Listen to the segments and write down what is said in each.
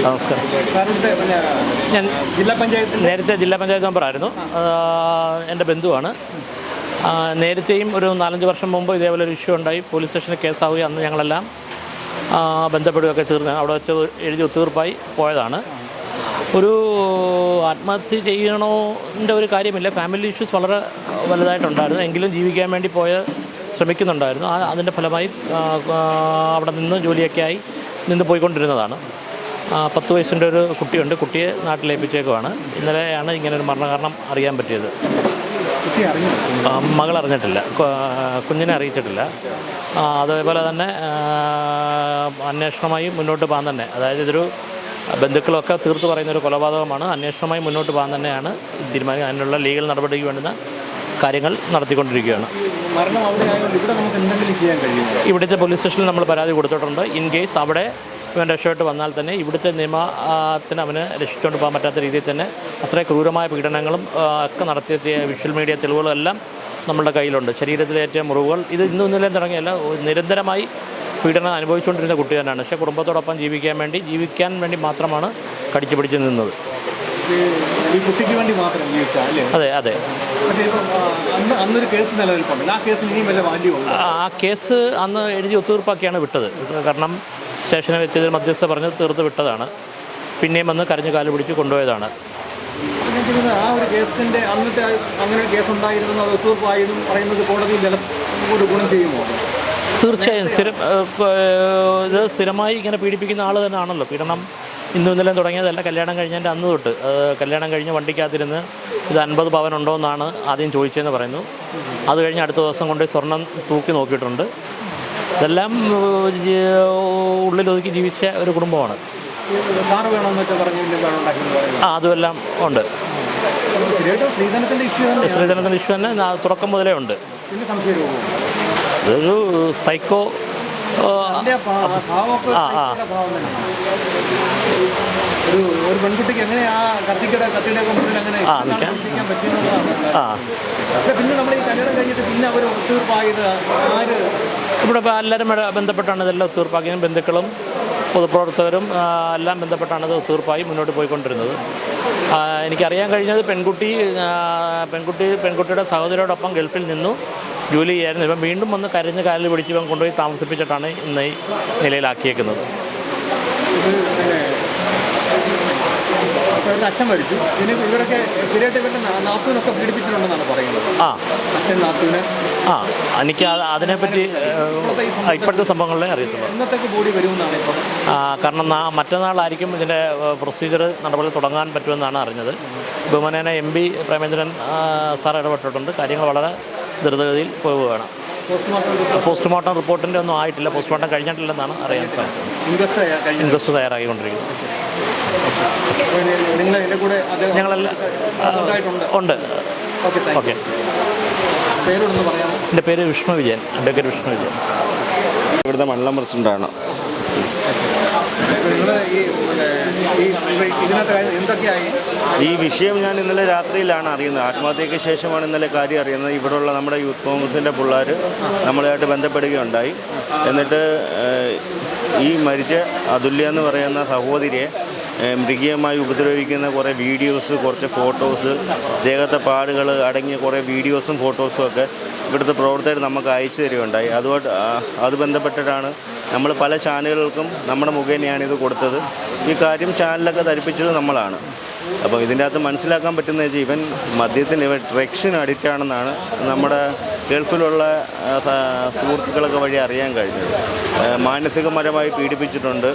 നമസ്കാരം. ഞാൻ നേരത്തെ ജില്ലാ പഞ്ചായത്ത് മെമ്പറായിരുന്നു. എൻ്റെ ബന്ധുവാണ്. നേരത്തെയും ഒരു 4-5 വർഷം മുമ്പ് ഇതേപോലെ ഒരു ഇഷ്യൂ ഉണ്ടായി. പോലീസ് സ്റ്റേഷനിൽ കേസാവുകയും അന്ന് ഞങ്ങളെല്ലാം ബന്ധപ്പെടുകയൊക്കെ തീർന്ന് അവിടെ വെച്ച് എഴുതി ഒത്തുതീർപ്പായി പോയതാണ്. ഒരു ആത്മഹത്യ ചെയ്യണോൻ്റെ ഒരു കാര്യമില്ല. ഫാമിലി ഇഷ്യൂസ് വളരെ വലുതായിട്ടുണ്ടായിരുന്നു. എങ്കിലും ജീവിക്കാൻ വേണ്ടി ശ്രമിക്കുന്നുണ്ടായിരുന്നു. അതിൻ്റെ ഫലമായി അവിടെ നിന്ന് ജോലിയൊക്കെയായി നിന്ന് പോയിക്കൊണ്ടിരുന്നതാണ്. 10 വയസ്സിൻ്റെ ഒരു കുട്ടിയുണ്ട്. കുട്ടിയെ നാട്ടിലേൽപ്പിച്ചേക്കുവാണ്. ഇന്നലെയാണ് ഇങ്ങനൊരു മരണകാരണം അറിയാൻ പറ്റിയത്. മകൾ അറിഞ്ഞിട്ടില്ല, കുഞ്ഞിനെ അറിയിച്ചിട്ടില്ല. അതേപോലെ തന്നെ അന്വേഷണമായി മുന്നോട്ട് പോകാൻ തന്നെ, അതായത് ഇതൊരു ബന്ധുക്കളൊക്കെ തീർത്ത് പറയുന്നൊരു കൊലപാതകമാണ്. അന്വേഷണമായി മുന്നോട്ട് പോകാൻ തന്നെയാണ് തീരുമാനം. അതിനുള്ള ലീഗൽ നടപടിക്ക് വേണ്ടുന്ന കാര്യങ്ങൾ നടത്തിക്കൊണ്ടിരിക്കുകയാണ്. ഇവിടുത്തെ പോലീസ് സ്റ്റേഷനിൽ നമ്മൾ പരാതി കൊടുത്തിട്ടുണ്ട്. ഇൻ കേസ് അവിടെ ഇവൻ രക്ഷപ്പെട്ട് വന്നാൽ തന്നെ ഇവിടുത്തെ നിയമത്തിന് അവന് രക്ഷിച്ചുകൊണ്ട് പോകാൻ പറ്റാത്ത രീതിയിൽ തന്നെ അത്ര ക്രൂരമായ പീഡനങ്ങളും ഒക്കെ നടത്തിയ വിഷ്വൽ മീഡിയ തെളിവുകളെല്ലാം നമ്മളുടെ കയ്യിലുണ്ട്. ശരീരത്തിലേറ്റ മുറിവുകൾ ഇത് ഇന്നലെ തുടങ്ങിയല്ല, നിരന്തരമായി പീഡനം അനുഭവിച്ചുകൊണ്ടിരുന്ന കുട്ടി തന്നെയാണ്. പക്ഷേ കുടുംബത്തോടൊപ്പം ജീവിക്കാൻ വേണ്ടി മാത്രമാണ് കടിച്ചു പിടിച്ച് നിന്നത്. ഈ കുട്ടിക്ക് വേണ്ടി മാത്രം അതെ അതെ. അന്നൊരു കേസ് നിലനിൽപ്പുണ്ട്. ആ കേസ് ഇനിയും വല്ല വാല്യൂ ഉണ്ട്? ആ കേസ് അന്ന് എഴുതി ഒത്തുതീർപ്പാക്കിയാണ് വിട്ടത്. കാരണം സ്റ്റേഷനിൽ വെച്ചതിൽ മധ്യസ്ഥ പറഞ്ഞ് തീർത്ത് വിട്ടതാണ്. പിന്നെയും വന്ന് കരഞ്ഞ് കാല് പിടിച്ച് കൊണ്ടുപോയതാണ്. ആ ഒരു കേസിൻ്റെ അന്നത്തെ അങ്ങനെ കേസ് ഉണ്ടായിരുന്നു, അത് ഒത്തുതീർപ്പായതും പറയുന്നത് കോടതിയിൽ ഗുണം ചെയ്യുമോ? തീർച്ചയായും. ഇത് സ്ഥിരമായി ഇങ്ങനെ പീഡിപ്പിക്കുന്ന ആൾ തന്നെ ആണല്ലോ. പീഡനം ഇന്നലെ തുടങ്ങിയതല്ല, കല്യാണം കഴിഞ്ഞതിൻ്റെ അന്ന് തൊട്ട്. കല്യാണം കഴിഞ്ഞ് വണ്ടിക്കകത്തിരുന്ന് ഇത് 50 പവൻ ഉണ്ടോ എന്നാണ് ആദ്യം ചോദിച്ചതെന്ന് പറയുന്നു. അത് കഴിഞ്ഞ് അടുത്ത ദിവസം കൊണ്ട് സ്വർണം തൂക്കി നോക്കിയിട്ടുണ്ട്. ഇതെല്ലാം ഉള്ളിലൊതുക്കി ജീവിച്ച ഒരു കുടുംബമാണ്. അതുമെല്ലാം ഉണ്ട്. സ്ത്രീധനത്തിൻ്റെ ഇഷ്യൂ തന്നെ തുടക്കം മുതലേ ഉണ്ട്. ഇതൊരു സൈക്കോ ഒരു പെൺകുട്ടിക്ക് എങ്ങനെ ആ കത്തിയുടെ പിന്നെ നമ്മൾ ഈ കല്യാണം കഴിഞ്ഞിട്ട് പിന്നെ അവർ ഒത്തുതീർപ്പായത് ഇവിടെ എല്ലാവരും ബന്ധപ്പെട്ടാണ് ഇതെല്ലാം ഒത്തുതീർപ്പാക്കിയും ബന്ധുക്കളും പൊതുപ്രവർത്തകരും എല്ലാം ബന്ധപ്പെട്ടാണ് ഇത് ഒത്തുതീർപ്പായി മുന്നോട്ട് പോയിക്കൊണ്ടിരുന്നത്. എനിക്കറിയാൻ കഴിഞ്ഞത് പെൺകുട്ടിയുടെ സഹോദരിയോടൊപ്പം ഗൾഫിൽ നിന്നു ജോലി ചെയ്യായിരുന്നു. ഇപ്പം വീണ്ടും വന്ന് കരഞ്ഞ് കാലിൽ പിടിച്ച് ഇവൻ കൊണ്ടുപോയി താമസിപ്പിച്ചിട്ടാണ് ഇന്ന് ഈ നിലയിലാക്കിയേക്കുന്നത്. അച്ഛൻ മരിച്ചു. പിന്നെ ഇവരൊക്കെ നാത്തൂനൊക്കെ പീഡിപ്പിച്ചിട്ടുണ്ടെന്നാണ് പറയുന്നത്. അച്ഛൻ നാത്തൂന് എനിക്ക് അതിനെപ്പറ്റി ഇപ്പോഴത്തെ സംഭവങ്ങളെ അറിയത്തുള്ളൂ. ഇന്നത്തേക്ക് ബോഡി വരുമെന്നാണ് ഇപ്പോൾ. കാരണം മറ്റന്നാളായിരിക്കും ഇതിൻ്റെ പ്രൊസീജിയർ നടപടി തുടങ്ങാൻ പറ്റുമെന്നാണ് അറിഞ്ഞത്. ബഹുമാനേന MP പ്രേമചന്ദ്രൻ സാർ ഇടപെട്ടിട്ടുണ്ട്. കാര്യങ്ങൾ വളരെ ദ്രുതഗതിയിൽ പോവുകയാണ്. പോസ്റ്റ്മോർട്ടം റിപ്പോർട്ടിൻ്റെ ഒന്നും ആയിട്ടില്ല. പോസ്റ്റ്മോർട്ടം കഴിഞ്ഞിട്ടില്ലെന്നാണ് അറിയാൻ സാധിച്ചത്. ഇൻക്വസ്റ്റ് തയ്യാറാക്കിക്കൊണ്ടിരിക്കുന്നു. ഞങ്ങളെല്ലാം ഉണ്ട്. ഓക്കെ. എൻ്റെ പേര് വിഷ്ണു വിജയൻ, അഡ്വക്കേറ്റ് വിഷ്ണു വിജയൻ. ഇവിടുത്തെ മണ്ഡലം പ്രസിഡൻ്റാണ്. ഈ വിഷയം ഞാൻ ഇന്നലെ രാത്രിയിലാണ് അറിയുന്നത്. ആത്മഹത്യയ്ക്ക് ശേഷമാണ് ഇന്നലെ കാര്യം അറിയുന്നത്. ഇവിടെയുള്ള നമ്മുടെ യൂത്ത് കോൺഗ്രസിൻ്റെ പിള്ളേർ നമ്മളുമായിട്ട് ബന്ധപ്പെടുകയുണ്ടായി. എന്നിട്ട് ഈ മരിച്ച അതുല്യ എന്ന് പറയുന്ന സഹോദരിയെ മൃഗീയമായി ഉപദ്രവിക്കുന്ന കുറേ വീഡിയോസ്, കുറച്ച് ഫോട്ടോസ്, ദേഹത്തെ പാടുകൾ അടങ്ങിയ കുറേ വീഡിയോസും ഫോട്ടോസും ഒക്കെ ഇവിടുത്തെ പ്രവർത്തകർ നമുക്ക് അയച്ചു തരികയുണ്ടായി. അത് ബന്ധപ്പെട്ടിട്ടാണ് നമ്മൾ പല ചാനലുകൾക്കും നമ്മുടെ മുഖേനയാണ് ഇത് കൊടുത്തത്. ഈ കാര്യം ചാനലൊക്കെ ധരിപ്പിച്ചത് നമ്മളാണ്. അപ്പോൾ ഇതിൻ്റെ അകത്ത് മനസ്സിലാക്കാൻ പറ്റുന്നത് വെച്ചാൽ ഇവൻ മദ്യത്തിന് ഡ്രഗ്സിന് അഡിക്റ്റാണെന്നാണ് നമ്മുടെ ഗൾഫിലുള്ള സുഹൃത്തുക്കളൊക്കെ വഴി അറിയാൻ കഴിഞ്ഞത്. മാനസികപരമായി പീഡിപ്പിച്ചിട്ടുണ്ട്.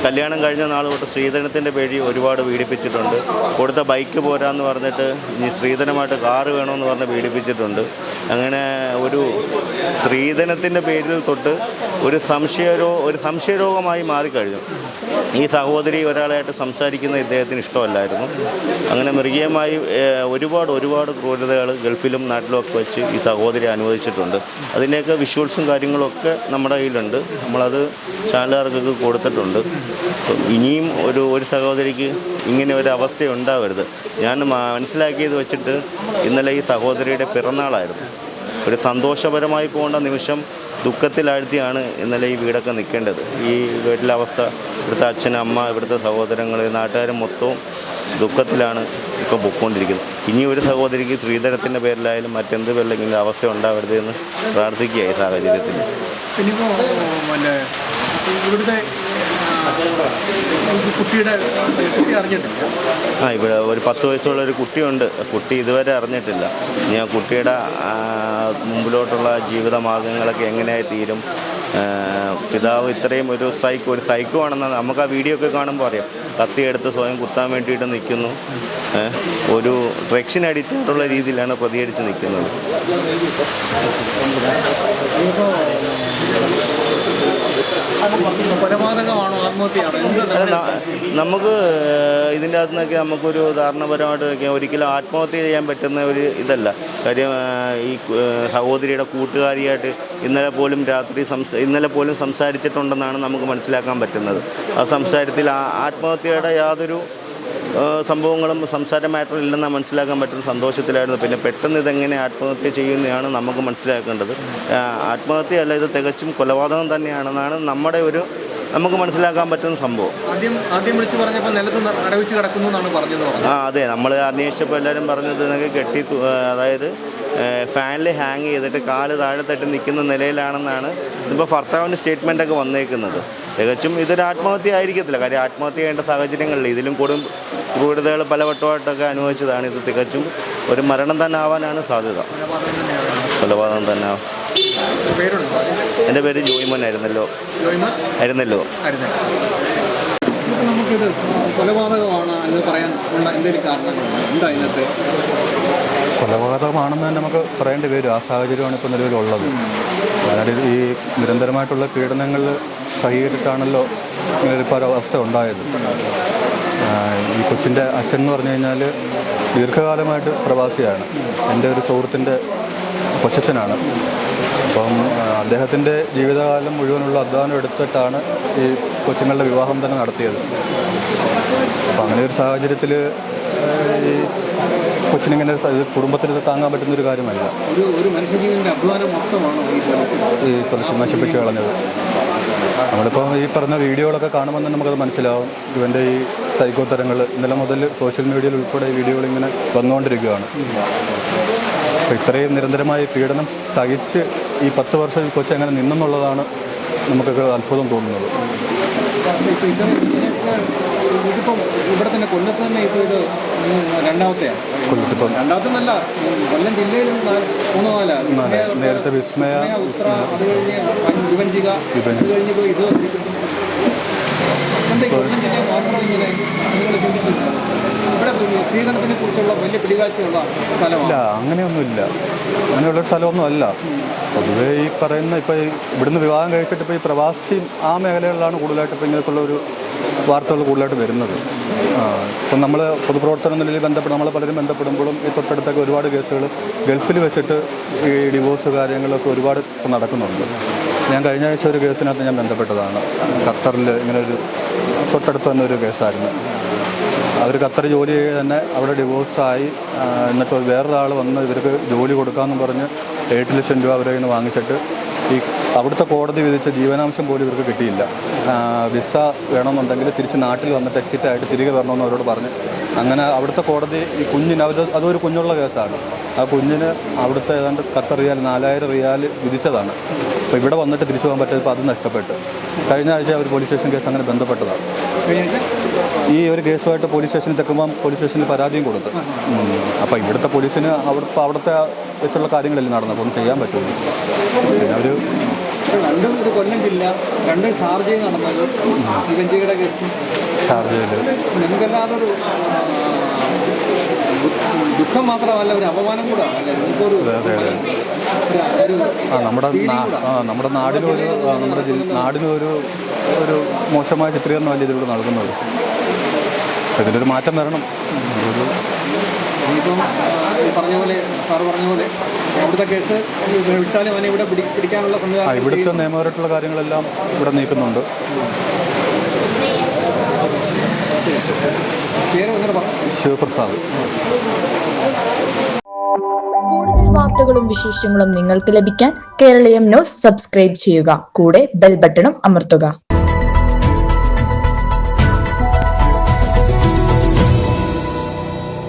കല്യാണം കഴിഞ്ഞ നാൾ തൊട്ട് സ്ത്രീധനത്തിൻ്റെ പേരിൽ ഒരുപാട് പീഡിപ്പിച്ചിട്ടുണ്ട്. കൊടുത്ത ബൈക്ക് പോരാന്ന് പറഞ്ഞിട്ട് ഇനി സ്ത്രീധനമായിട്ട് കാറ് വേണമെന്ന് പറഞ്ഞ് പീഡിപ്പിച്ചിട്ടുണ്ട്. അങ്ങനെ ഒരു സ്ത്രീധനത്തിൻ്റെ പേരിൽ തൊട്ട് ഒരു സംശയരോഗമായി മാറിക്കഴിഞ്ഞു. ഈ സഹോദരി ഒരാളായിട്ട് സംസാരിക്കുന്ന ഇദ്ദേഹത്തിന് ഇഷ്ടമല്ലായിരുന്നു. അങ്ങനെ മൃഗീയമായി ഒരുപാട് ക്രൂരതകൾ ഗൾഫിലും നാട്ടിലും ഒക്കെ വെച്ച് ഈ സഹോദരി അനുവദിച്ചിട്ടുണ്ട്. അതിൻ്റെയൊക്കെ വിഷ്വൽസും കാര്യങ്ങളൊക്കെ നമ്മുടെ കയ്യിലുണ്ട്. നമ്മളത് ചാനലുകാർക്കൊക്കെ കൊടുത്തിട്ടുണ്ട്. ഇനിയും ഒരു സഹോദരിക്ക് ഇങ്ങനെ ഒരു അവസ്ഥ ഉണ്ടാവരുത്. ഞാൻ മനസ്സിലാക്കിയത് വെച്ചിട്ട് ഇന്നലെ ഈ സഹോദരിയുടെ പിറന്നാളായിരുന്നു. ഒരു സന്തോഷപരമായി പോകേണ്ട നിമിഷം ദുഃഖത്തിലാഴ്ത്തിയാണ് ഇന്നലെ ഈ വീടൊക്കെ നിൽക്കേണ്ടത്. ഈ വീട്ടിലെ അവസ്ഥ, ഇവിടുത്തെ അച്ഛൻ, അമ്മ, ഇവിടുത്തെ സഹോദരങ്ങൾ, നാട്ടുകാർ മൊത്തവും ദുഃഖത്തിലാണ് ഇപ്പോൾ പൊയ്ക്കൊണ്ടിരിക്കുന്നത്. ഇനി ഒരു സഹോദരിക്ക് ശ്രീധരത്തിൻ്റെ പേരിലായാലും മറ്റെന്ത് പേരിലെങ്കിലും അവസ്ഥ ഉണ്ടാവരുതെന്ന് പ്രാർത്ഥിക്കുക ഈ സാഹചര്യത്തിൽ. ഇനിയിപ്പോൾ പിന്നെ ഇവിടുത്തെ കുട്ടി അറിഞ്ഞിട്ടില്ല. ഇവിടെ ഒരു 10 വയസ്സുള്ള ഒരു കുട്ടിയുണ്ട്. കുട്ടി ഇതുവരെ അറിഞ്ഞിട്ടില്ല. ഞാൻ കുട്ടിയുടെ മുമ്പിലോട്ടുള്ള ജീവിത മാർഗങ്ങളൊക്കെ എങ്ങനെയായി തീരും. പിതാവ് ഇത്രയും ഒരു സൈക്കോ ആണെന്ന് നമുക്ക് ആ വീഡിയോ ഒക്കെ കാണുമ്പോൾ അറിയാം. കത്തിയെടുത്ത് സ്വയം കുത്താൻ വേണ്ടിയിട്ട് നിൽക്കുന്നു. ഒരു ഡ്രഗ്സിന് അഡിക്റ്റായിട്ടുള്ള രീതിയിലാണ് പ്രതികരിച്ച് നിൽക്കുന്നത്. കൊലപാതകമാണോ ആത്മഹത്യയാണോ? നമുക്ക് ഇതിൻ്റെ അകത്ത് നിന്നൊക്കെ നമുക്കൊരു ധാരണപരമായിട്ട് നോക്കിയാൽ ഒരിക്കലും ആത്മഹത്യ ചെയ്യാൻ പറ്റുന്ന ഒരു ഇതല്ല. കാര്യം ഈ സഹോദരിയുടെ കൂട്ടുകാരിയായിട്ട് ഇന്നലെ പോലും സംസാരിച്ചിട്ടുണ്ടെന്നാണ് നമുക്ക് മനസ്സിലാക്കാൻ പറ്റുന്നത്. ആ സംസാരത്തിൽ ആത്മഹത്യയുടെ യാതൊരു സംഭവങ്ങളും സംസാര മാറ്ററും ഇല്ലെന്നാണ് മനസ്സിലാക്കാൻ പറ്റുന്ന സന്തോഷത്തിലായിരുന്നു. പിന്നെ പെട്ടെന്ന് ഇതെങ്ങനെ ആത്മഹത്യ ചെയ്യുന്നതാണ് നമുക്ക് മനസ്സിലാക്കേണ്ടത്. ആത്മഹത്യയല്ല, ഇത് തികച്ചും കൊലപാതകം തന്നെയാണെന്നാണ് നമുക്ക് മനസ്സിലാക്കാൻ പറ്റുന്ന സംഭവം. ആദ്യം വിളിച്ച് പറഞ്ഞപ്പോൾ നിലത്ത് അടവിച്ച് കിടക്കുന്നു എന്നാണ് പറഞ്ഞത്. അതെ, നമ്മൾ അന്വേഷിച്ചപ്പോൾ എല്ലാവരും പറഞ്ഞത് അതായത് ഫാനിൽ ഹാങ് ചെയ്തിട്ട് കാല് താഴെ തട്ടി നിൽക്കുന്ന നിലയിലാണെന്നാണ് ഇപ്പോൾ ഭർത്താവിൻ്റെ സ്റ്റേറ്റ്മെൻറ്റൊക്കെ വന്നേക്കുന്നത്. തികച്ചും ഇതൊരു ആത്മഹത്യ ആയിരിക്കത്തില്ല. കാര്യം ആത്മഹത്യ ചെയ്യേണ്ട സാഹചര്യങ്ങളിൽ ഇതിലും ക്രൂരതകൾ പലവട്ടമായിട്ടൊക്കെ അനുഭവിച്ചതാണ്. ഇത് തികച്ചും ഒരു മരണം തന്നെ ആവാനാണ് സാധ്യത. കൊലപാതകം തന്നെ ആവാം. എൻ്റെ പേര് ജോയ്മോൻ ആയിരുന്നല്ലോ. നമുക്കിത് കൊലപാതകമാണ് എന്ന് പറയാൻ എന്തെങ്കിലും കാരണങ്ങളുണ്ട്? എന്താ ഇതിനകത്ത്? കൊലപാതകമാണെന്ന് തന്നെ നമുക്ക് പറയേണ്ടി വരും. ആ സാഹചര്യമാണ് ഇപ്പോൾ നിലവിലുള്ളത്. അതായത് ഈ നിരന്തരമായിട്ടുള്ള പീഡനങ്ങൾ സഹിച്ചിട്ടാണല്ലോ ഇങ്ങനൊരു അവസ്ഥ ഉണ്ടായത്. ഈ കൊച്ചിൻ്റെ അച്ഛൻ എന്ന് പറഞ്ഞു കഴിഞ്ഞാൽ ദീർഘകാലമായിട്ട് പ്രവാസിയാണ്. എൻ്റെ ഒരു സുഹൃത്തിൻ്റെ കൊച്ചച്ഛനാണ്. അപ്പം അദ്ദേഹത്തിൻ്റെ ജീവിതകാലം മുഴുവനുള്ള അധ്വാനം എടുത്തിട്ടാണ് ഈ കൊച്ചുങ്ങളുടെ വിവാഹം തന്നെ നടത്തിയത്. അപ്പം അങ്ങനെ ഒരു സാഹചര്യത്തിൽ ഈ കൊച്ചിനിങ്ങനെ കുടുംബത്തിന് താങ്ങാൻ പറ്റുന്നൊരു കാര്യമല്ല. ഒരു മനുഷ്യജീവൻ്റെ അധ്വാനം മൊത്തമാണ് ഈ തൊലിച്ച് നശിപ്പിച്ച് കളഞ്ഞത്. നമ്മളിപ്പോൾ ഈ പറഞ്ഞ വീഡിയോകളൊക്കെ കാണുമ്പോൾ തന്നെ നമുക്കത് മനസ്സിലാവും. ഇവൻ്റെ ഈ സൈക്കോ തരങ്ങൾ ഇന്നലെ മുതൽ സോഷ്യൽ മീഡിയയിൽ ഉൾപ്പെടെ വീഡിയോകൾ ഇങ്ങനെ വന്നുകൊണ്ടിരിക്കുകയാണ്. അപ്പോൾ ഇത്രയും നിരന്തരമായി പീഡനം സഹിച്ച് ഈ 10 വർഷം ഈ കൊച്ചി അങ്ങനെ നിന്നെന്നുള്ളതാണ് നമുക്കൊക്കെ അത്ഭുതം തോന്നുന്നത്. ഇതിപ്പം ഇവിടെ തന്നെ കൊല്ലത്ത് തന്നെ ഇപ്പോൾ ഇത് രണ്ടാമത്തെയാണ്. രണ്ടാമത്തെന്നല്ല, കൊല്ലം ജില്ലയിലും 3-4. നേരത്തെ വിസ്മയ, അത് കഴിഞ്ഞ് വിഭജിക, അത് കഴിഞ്ഞപ്പോൾ ഇത് എന്താ കൊല്ലം ജില്ലയിൽ മാത്രം ഇങ്ങനെ നിങ്ങൾ ചിന്തിക്കുന്നത്? ഇവിടെ സ്ത്രീധനത്തിനെ കുറിച്ചുള്ള വലിയ പിടിവാശിയുള്ള സ്ഥലമാണ്. അങ്ങനെയൊന്നുമില്ല. അങ്ങനെയുള്ളൊരു സ്ഥലമൊന്നും അല്ല. പൊതുവേ ഈ പറയുന്ന ഇപ്പോൾ ഇവിടുന്ന് വിവാഹം കഴിച്ചിട്ട് ഇപ്പോൾ ഈ പ്രവാസി ആ മേഖലകളിലാണ് കൂടുതലായിട്ട് ഇപ്പോൾ ഇങ്ങനെയൊക്കെയുള്ള ഒരു വാർത്തകൾ കൂടുതലായിട്ട് വരുന്നത്. ഇപ്പം നമ്മൾ പൊതുപ്രവർത്തന നിലയിൽ നമ്മൾ പലരും ബന്ധപ്പെടുമ്പോഴും ഈ തൊട്ടടുത്തൊക്കെ ഒരുപാട് കേസുകൾ ഗൾഫിൽ വെച്ചിട്ട് ഈ ഡിവോഴ്സ് കാര്യങ്ങളൊക്കെ ഒരുപാട് ഇപ്പം നടക്കുന്നുണ്ട്. ഞാൻ കഴിഞ്ഞ ആഴ്ച ഒരു കേസിനകത്ത് ഞാൻ ബന്ധപ്പെട്ടതാണ്. ഖത്തറിൽ ഇങ്ങനെ ഒരു തൊട്ടടുത്ത് തന്നെ ഒരു കേസായിരുന്നു. അവർ ഖത്തർ ജോലി ചെയ്ത് തന്നെ അവിടെ ഡിവോഴ്സായി. എന്നിട്ട് വേറൊരാൾ വന്ന് ഇവർക്ക് ജോലി കൊടുക്കാമെന്ന് പറഞ്ഞ് 8 ലക്ഷം രൂപ അവരെ നിന്ന് വാങ്ങിച്ചിട്ട് ഈ അവിടുത്തെ കോടതി വിധിച്ച ജീവനാംശം പോലും ഇവർക്ക് കിട്ടിയില്ല. വിസ വേണമെന്നുണ്ടെങ്കിൽ തിരിച്ച് നാട്ടിൽ വന്നിട്ട് എക്സിറ്റായിട്ട് തിരികെ വരണമെന്ന് അവരോട് പറഞ്ഞ് അങ്ങനെ അവിടുത്തെ കോടതി ഈ കുഞ്ഞിന് അതൊരു കുഞ്ഞുള്ള കേസാണ്. ആ കുഞ്ഞിന് അവിടുത്തെ ഏതാണ്ട് ഖത്തർ റിയാൽ 4000 റിയാൽ വിധിച്ചതാണ്. അപ്പോൾ ഇവിടെ വന്നിട്ട് തിരിച്ചു പോകാൻ പറ്റിയപ്പോൾ അത് നഷ്ടപ്പെട്ടു. കഴിഞ്ഞ ആഴ്ച അവർ പോലീസ് സ്റ്റേഷൻ കേസ് അങ്ങനെ ബന്ധപ്പെട്ടതാണ്. ഈ ഒരു കേസുമായിട്ട് പോലീസ് സ്റ്റേഷനിൽ തെക്കുമ്പം പോലീസ് സ്റ്റേഷനിൽ പരാതിയും കൊടുത്തു. അപ്പോൾ ഇവിടുത്തെ പോലീസിന് അവിടുത്തെ വെച്ചുള്ള കാര്യങ്ങളെല്ലാം നടന്നു. അപ്പോൾ ഒന്നും ചെയ്യാൻ പറ്റുള്ളൂ. പിന്നെ ഒരു രണ്ടും ഇത് കൊല്ലം ജില്ല, രണ്ടും ഷാർജയിൽ നടന്നത്. ഇവഞ്ചിയുടെ കേസും ഷാർജയിൽ നിങ്ങൾക്കല്ലാതൊരു ദുഃഖം മാത്രമല്ല, ഒരു അപമാനം കൂടാണ്. നമ്മുടെ നാടിനൊരു മോശമായ ചിത്രീകരണമല്ല ഇതിലൂടെ നൽകുന്നത്. ഇതിലൊരു മാറ്റം വരണം. ഇനിയിപ്പം പറഞ്ഞ പോലെ സാറ് പറഞ്ഞ പോലെ ഇവിടുത്തെ കേസ് വിട്ടാലും അവനെ ഇവിടെ പിടിക്കാനുള്ള സംവിധാനം ഇവിടുത്തെ നിയമപരമായിട്ടുള്ള കാര്യങ്ങളെല്ലാം ഇവിടെ നീക്കുന്നുണ്ട്. ശിവപ്രസാദ്. കൂടുതൽ വാർത്തകളും വിശേഷങ്ങളും നിങ്ങൾക്ക് ലഭിക്കാൻ കേരളീയം ന്യൂസ് സബ്സ്ക്രൈബ് ചെയ്യുക. കൂടെ ബെൽ ബട്ടണും അമർത്തുക.